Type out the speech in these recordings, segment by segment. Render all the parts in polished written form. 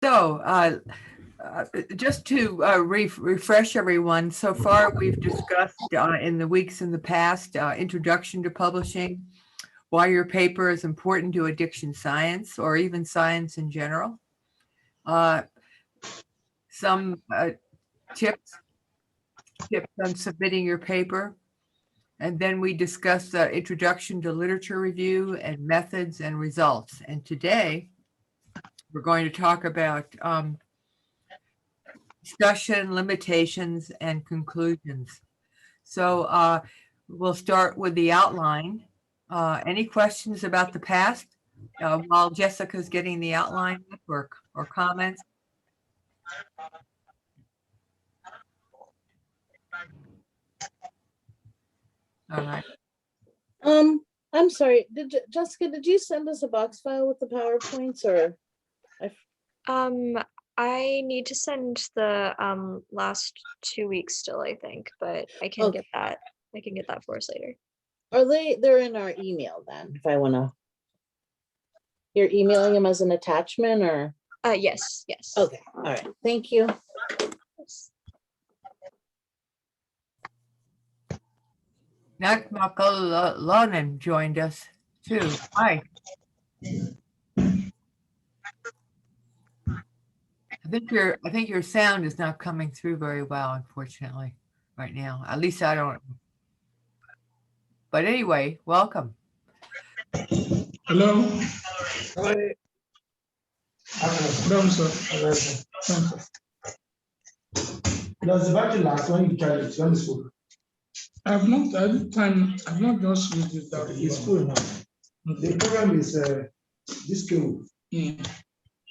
So, just to refresh everyone, so far we've discussed in the weeks in the past, introduction to publishing, why your paper is important to addiction science or even science in general, uh, some tips on submitting your paper, and then we discussed the introduction to literature review and methods and results. And today we're going to talk about discussion, limitations, and conclusions. So we'll start with the outline. Any questions about the past while Jessica's getting the outline up, or comments? All right. I'm sorry. Jessica, did you send us a box file with the PowerPoints, or? I need to send the last 2 weeks still, I think, but I can Okay. get that. I can get that for us later. Are they're in our email then, if I wanna. You're emailing them as an attachment, or? Yes. Okay, all right, thank you. Nat Makalonen joined us too. Hi. I think your sound is not coming through very well, unfortunately, right now. At least I don't. But anyway, welcome. Hello. Hi. Hello, sir. Does the battery last when you charge it? When it's full? I've not at the time. I've not just used it that It's full now. The problem is this cable. Mm.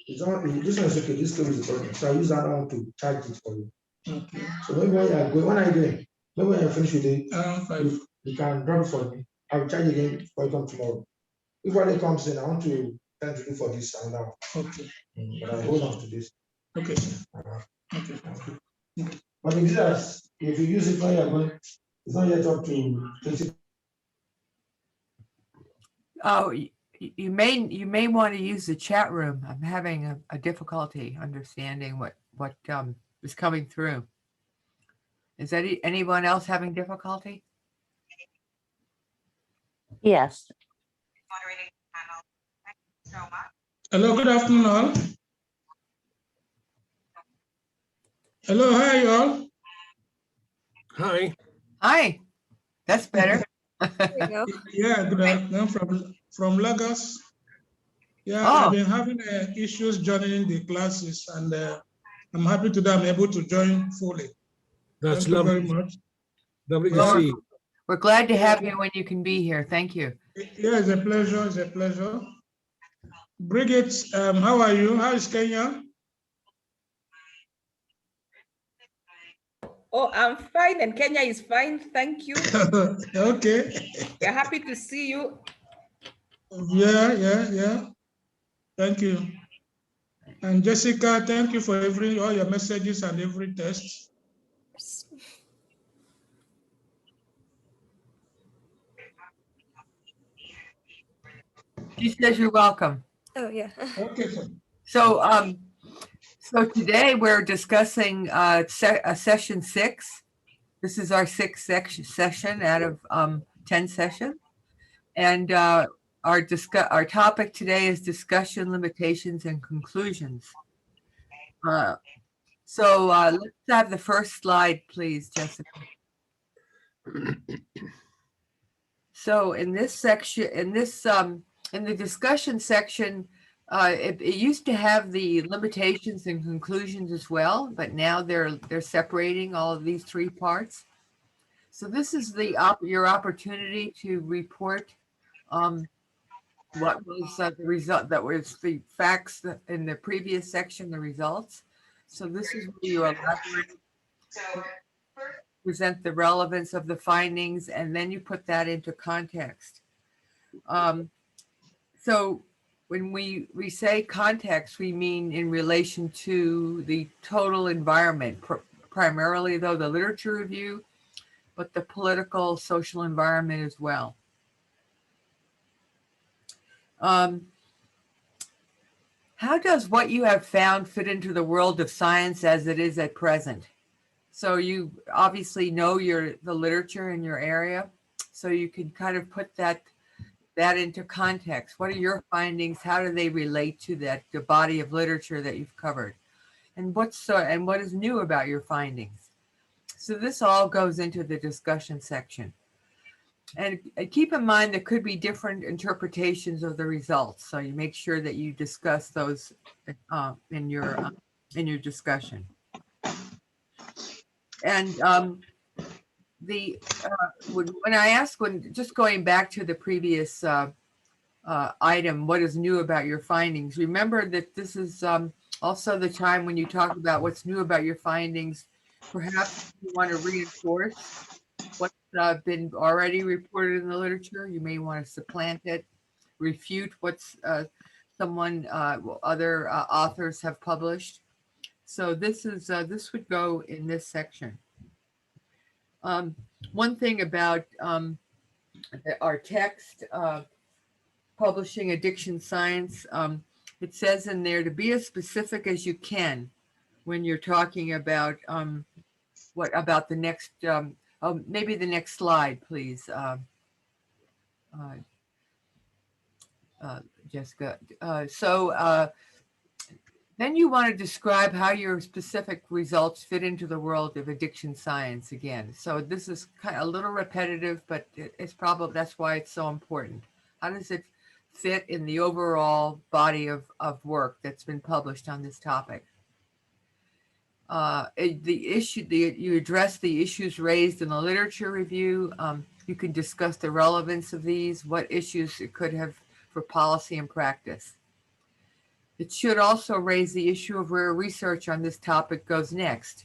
It's not, this one is okay. This cable is the problem. So I use that one to charge it for you. Okay. So maybe when you are going, when I do, maybe when I finish with it, Around 5. you can drop it for me. I'll charge again before you come tomorrow. If one day comes in, I want to try to do for this and now. Okay. But I hold on to this. Okay. Okay. But if you use it when you are going, it's not yet up to 20. Oh, you may want to use the chat room. I'm having a difficulty understanding what is coming through. Is that anyone else having difficulty? Yes. Hello. Good afternoon, all. Hello. Hi, all. Hi. Hi. That's better. There we go. Yeah. Good afternoon from Lagos. Yeah, Oh. I've been having issues joining the classes, and I'm happy today I'm able to join fully. That's Thank lovely. you very much. Lovely Yeah. to see you. We're glad to have you when you can be here. Thank you. Yeah, it's a pleasure. It's a pleasure. Bridget, how are you? How is Kenya? Oh, I'm fine, and Kenya is fine. Thank you. Okay. We're happy to see you. Yeah. Thank you. And Jessica, thank you for all your messages and every test. She says you're welcome. Oh yeah. Okay, sir. So today we're discussing session 6. This is our 6th session out of 10 sessions, and our topic today is discussion, limitations, and conclusions. So let's have the first slide, please, Jessica. So in this section, in the discussion section, it used to have the limitations and conclusions as well, but now they're separating all of these 3 parts. So this is your opportunity to report what was the result, that was the facts in the previous section, the results. So this is where you elaborate, present the relevance of the findings, and then you put that into context. So when we say context, we mean in relation to the total environment, primarily though the literature review, but the political, social environment as well. How does what you have found fit into the world of science as it is at present? So you obviously know the literature in your area, so you can kind of put that into context. What are your findings? How do they relate to the body of literature that you've covered? And what is new about your findings? So this all goes into the discussion section. And keep in mind there could be different interpretations of the results. So you make sure that you discuss those in your discussion. And when I asked, just going back to the previous item, what is new about your findings? Remember that this is also the time when you talk about what's new about your findings. Perhaps you want to reinforce what's been already reported in the literature. You may want to supplant it, refute what's other authors have published. So this would go in this section. One thing about our text, publishing addiction science, it says in there to be as specific as you can when you're talking about what about the next, maybe the next slide, please, Jessica. Then you want to describe how your specific results fit into the world of addiction science again. So this is kind of a little repetitive, but it's probably, that's why it's so important. How does it fit in the overall body of work that's been published on this topic? You address the issues raised in the literature review. You can discuss the relevance of these, what issues it could have for policy and practice. It should also raise the issue of where research on this topic goes next.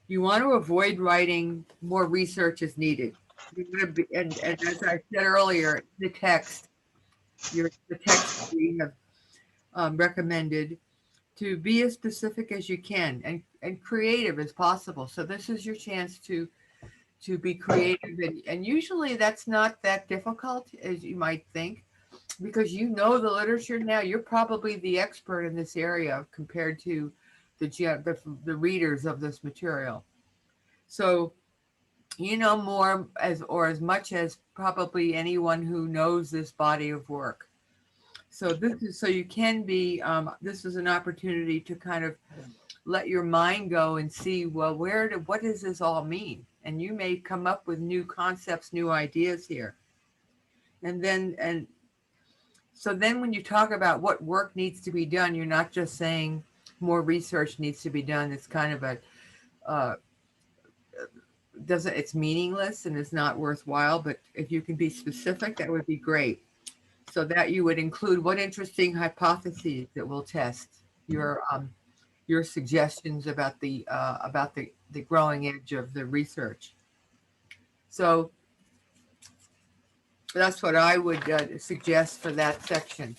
You want to avoid writing more research is needed. And as I said earlier, the text we have recommended to be as specific as you can and creative as possible. So this is your chance to be creative. And usually that's not that difficult as you might think, because you know the literature now. You're probably the expert in this area compared to the readers of this material. So you know more as much as probably anyone who knows this body of work. So you can be, this is an opportunity to kind of let your mind go and see, well, what does this all mean? And you may come up with new concepts, new ideas here. So then when you talk about what work needs to be done, you're not just saying more research needs to be done. It's kind of it's meaningless and it's not worthwhile, but if you can be specific, that would be great. So that you would include what interesting hypotheses that we'll test, your suggestions about the growing edge of the research. So that's what I would suggest for that section.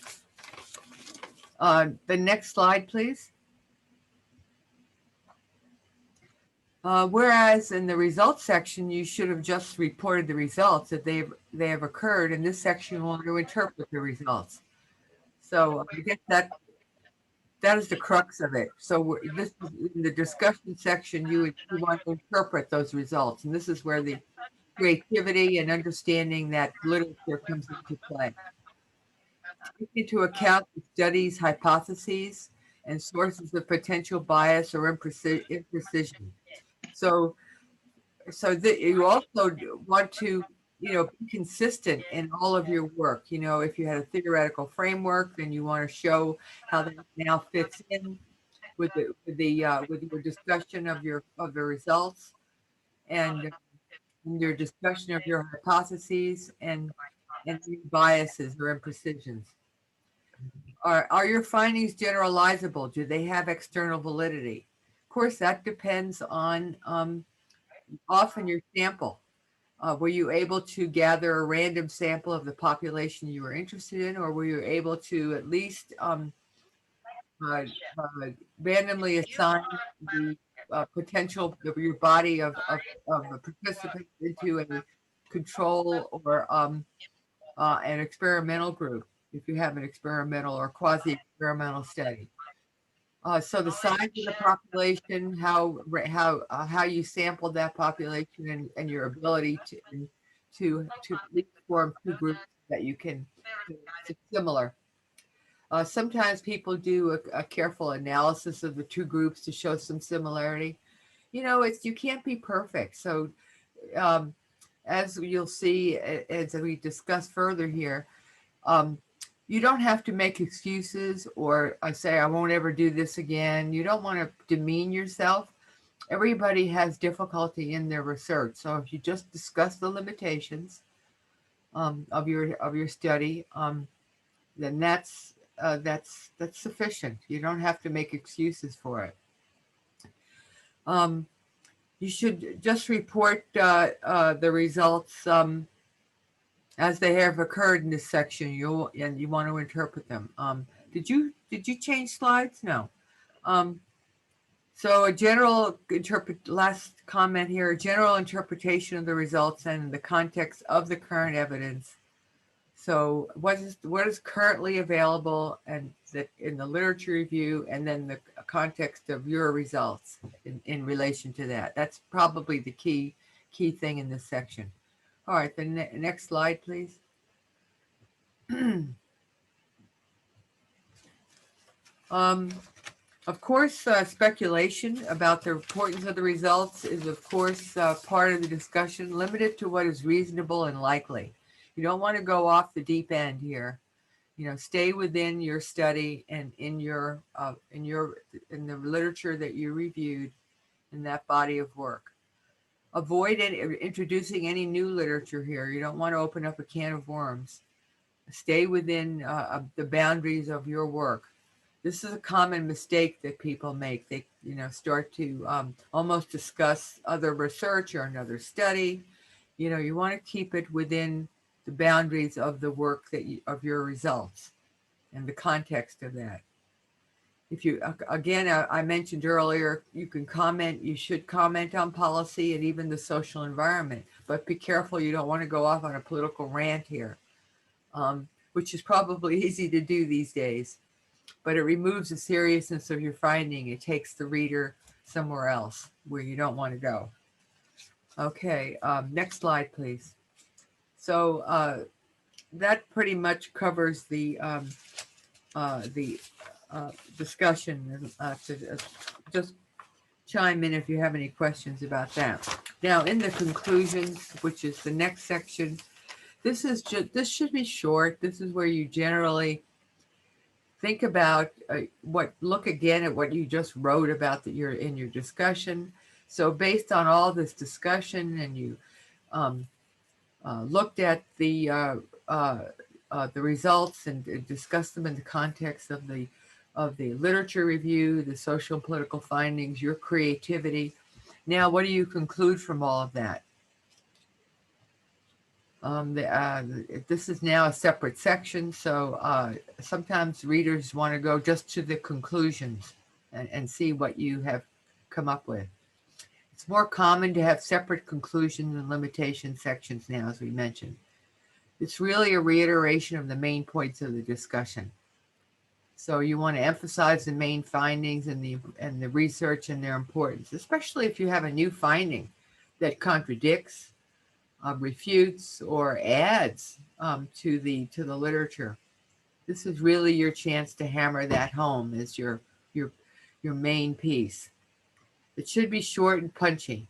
The next slide, please. Whereas in the results section, you should have just reported the results that they have occurred. In this section, you want to interpret the results. So I guess that is the crux of it. So this is in the discussion section, you want to interpret those results. And this is where the creativity and understanding that literature comes into play. Take into account the study's hypotheses and sources of potential bias or imprecision. So that you also want to, be consistent in all of your work. If you had a theoretical framework, then you want to show how that now fits in with your discussion of the results and your discussion of your hypotheses and biases or imprecisions. Are your findings generalizable? Do they have external validity? Of course, that depends on often your sample. Were you able to gather a random sample of the population you were interested in, or were you able to at least randomly assign the potential of your body of participants into a control or an experimental group? if you have an experimental or quasi-experimental study. So the size of the population, how you sampled that population, and your ability to at least form two groups that you can similar. Sometimes people do a careful analysis of the two groups to show some similarity. You know, you can't be perfect. So as you'll see, as we discuss further here, you don't have to make excuses or say, I won't ever do this again. You don't want to demean yourself. Everybody has difficulty in their research. So if you just discuss the limitations of your study, then that's sufficient. You don't have to make excuses for it. You should just report the results as they have occurred in this section. And you want to interpret them. Did you change slides? No. So a general last comment here, a general interpretation of the results and the context of the current evidence. So what is currently available and in the literature review, and then the context of your results in relation to that. That's probably the key thing in this section. All right, the next slide, please. Of course, speculation about the importance of the results is, of course, part of the discussion, limited to what is reasonable and likely. You don't want to go off the deep end here. You know, stay within your study and in the literature that you reviewed in that body of work. Avoid introducing any new literature here. You don't want to open up a can of worms. Stay within the boundaries of your work. This is a common mistake that people make. They, start to almost discuss other research or another study. You want to keep it within the boundaries of the work of your results and the context of that. If you, again, I mentioned earlier, you should comment on policy and even the social environment, but be careful. You don't want to go off on a political rant here, which is probably easy to do these days, but it removes the seriousness of your finding. It takes the reader somewhere else where you don't want to go. Okay, next slide, please. So that pretty much covers the discussion. Just chime in if you have any questions about that. Now, in the conclusions, which is the next section, this should be short. This is where you generally think about look again at what you just wrote about that you're in your discussion. So based on all this discussion, and you looked at the results and discussed them in the context of the literature review, the social and political findings, your creativity. Now, what do you conclude from all of that? This is now a separate section, so sometimes readers want to go just to the conclusions and see what you have come up with. It's more common to have separate conclusions and limitation sections now, as we mentioned. It's really a reiteration of the main points of the discussion. So you want to emphasize the main findings and the research and their importance, especially if you have a new finding that contradicts, refutes, or adds to the literature. This is really your chance to hammer that home as your main piece. It should be short and punchy.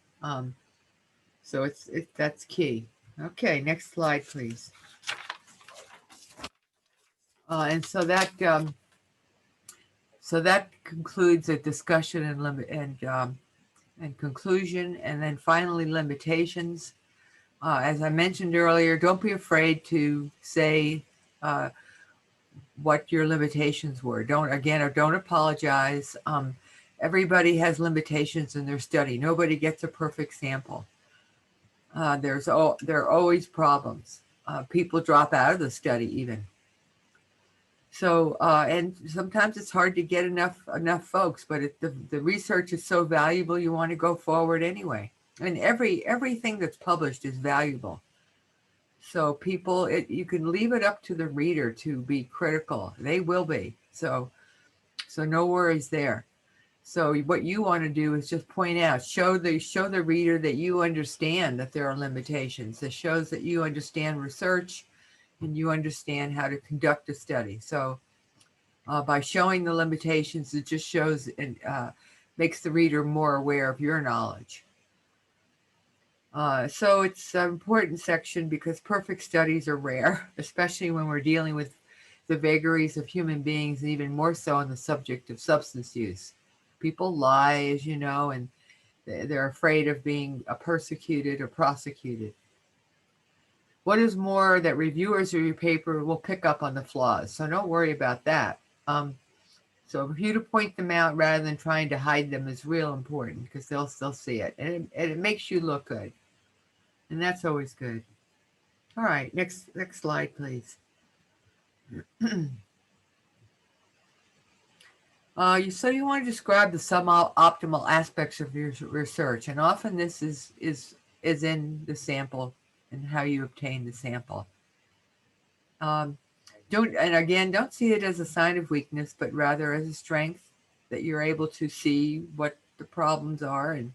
So that's key. Okay, next slide, please. And so that concludes a discussion and conclusion, and then finally limitations. As I mentioned earlier, don't be afraid to say what your limitations were. Don't apologize. Everybody has limitations in their study. Nobody gets a perfect sample. There are always problems. People drop out of the study even. So, and sometimes it's hard to get enough folks, but the research is so valuable, you want to go forward anyway. And everything that's published is valuable. So people, you can leave it up to the reader to be critical. They will be. So no worries there. So what you want to do is just point out, show the reader that you understand that there are limitations. That shows that you understand research and you understand how to conduct a study. So by showing the limitations, it just shows and makes the reader more aware of your knowledge. So it's an important section because perfect studies are rare, especially when we're dealing with the vagaries of human beings, and even more so on the subject of substance use. People lie, as you know, and they're afraid of being persecuted or prosecuted. What is more, that reviewers of your paper will pick up on the flaws, so don't worry about that. So for you to point them out rather than trying to hide them is real important because they'll still see it, and it makes you look good, and that's always good. All right, next slide, please. So you want to describe the suboptimal aspects of your research, and often this is in the sample and how you obtain the sample. Don't see it as a sign of weakness, but rather as a strength that you're able to see what the problems are and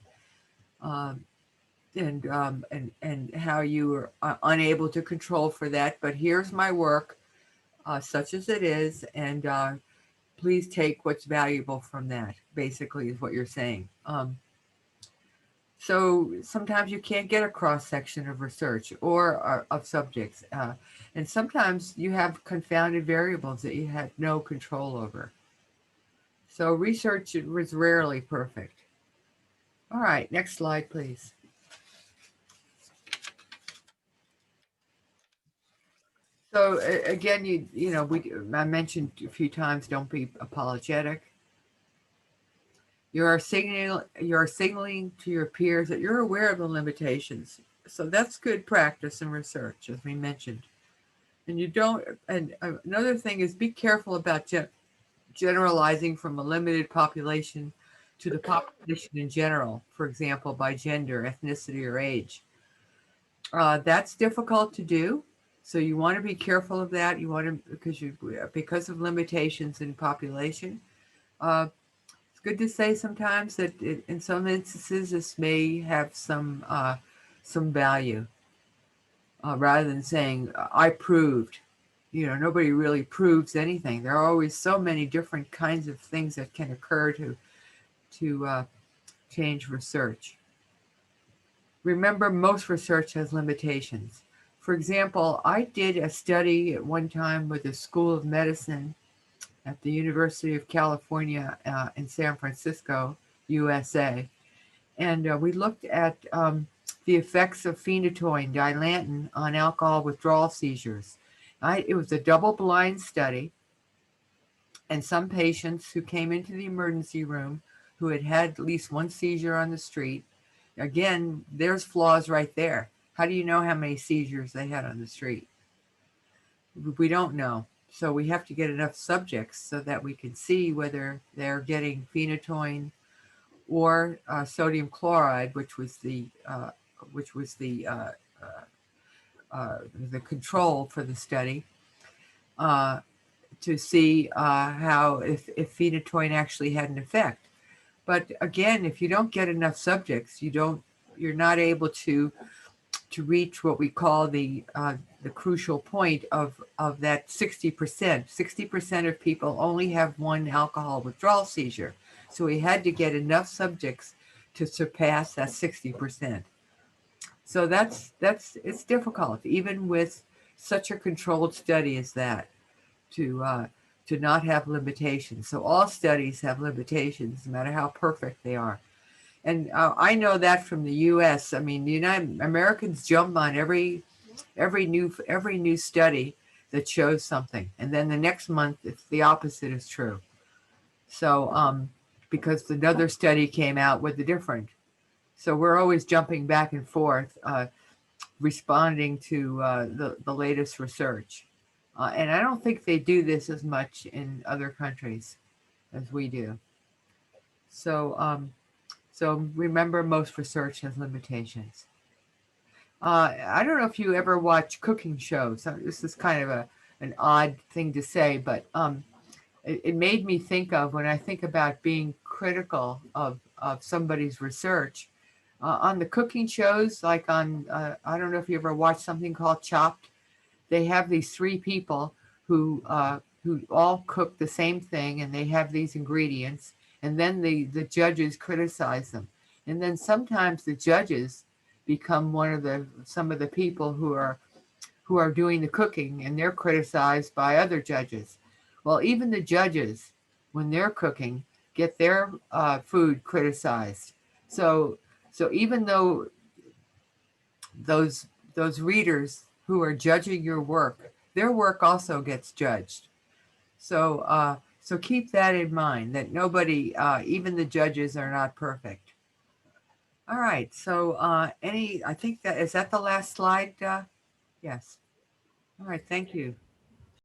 how you are unable to control for that. But here's my work, such as it is, and please take what's valuable from that, basically is what you're saying. So sometimes you can't get a cross-section of research or of subjects. And sometimes you have confounded variables that you have no control over. So research is rarely perfect. All right, next slide, please. So again, I mentioned a few times, don't be apologetic. You're signaling to your peers that you're aware of the limitations. So that's good practice in research, as we mentioned. And another thing is be careful about generalizing from a limited population to the population in general, for example, by gender, ethnicity, or age. That's difficult to do. So you want to be careful of that. You want to, because of limitations in population. It's good to say sometimes that in some instances this may have some value, rather than saying I proved. Nobody really proves anything. There are always so many different kinds of things that can occur to change research. Remember, most research has limitations. For example, I did a study at one time with the School of Medicine at the University of California in San Francisco, USA. And we looked at the effects of phenytoin, dilantin, on alcohol withdrawal seizures. It was a double-blind study, and some patients who came into the emergency room who had at least one seizure on the street. Again, there's flaws right there. How do you know how many seizures they had on the street? We don't know. So we have to get enough subjects so that we can see whether they're getting phenytoin or sodium chloride, which was the control for the study, to see how if phenytoin actually had an effect. But again, if you don't get enough subjects, you're not able to reach what we call the crucial point of that 60%. 60% of people only have one alcohol withdrawal seizure. So we had to get enough subjects to surpass that 60%. So it's difficult, even with such a controlled study as that, to not have limitations. So all studies have limitations, no matter how perfect they are. And I know that from the U.S. I mean, the United Americans jump on every new study that shows something, and then the next month, it's the opposite is true. So because another study came out with the different, so we're always jumping back and forth, responding to the latest research, and I don't think they do this as much in other countries as we do. So. So remember, most research has limitations. I don't know if you ever watch cooking shows. This is kind of an odd thing to say, but it made me think of when I think about being critical of somebody's research on the cooking shows, like on, I don't know if you ever watched something called Chopped. They have these three people who all cook the same thing, and they have these ingredients, and then the judges criticize them. And then sometimes the judges become some of the people who are doing the cooking, and they're criticized by other judges. Well, even the judges, when they're cooking, get their food criticized. So even though those readers who are judging your work, their work also gets judged. So keep that in mind, that nobody, even the judges, are not perfect. All right. So I think is that the last slide? Yes. All right. Thank you.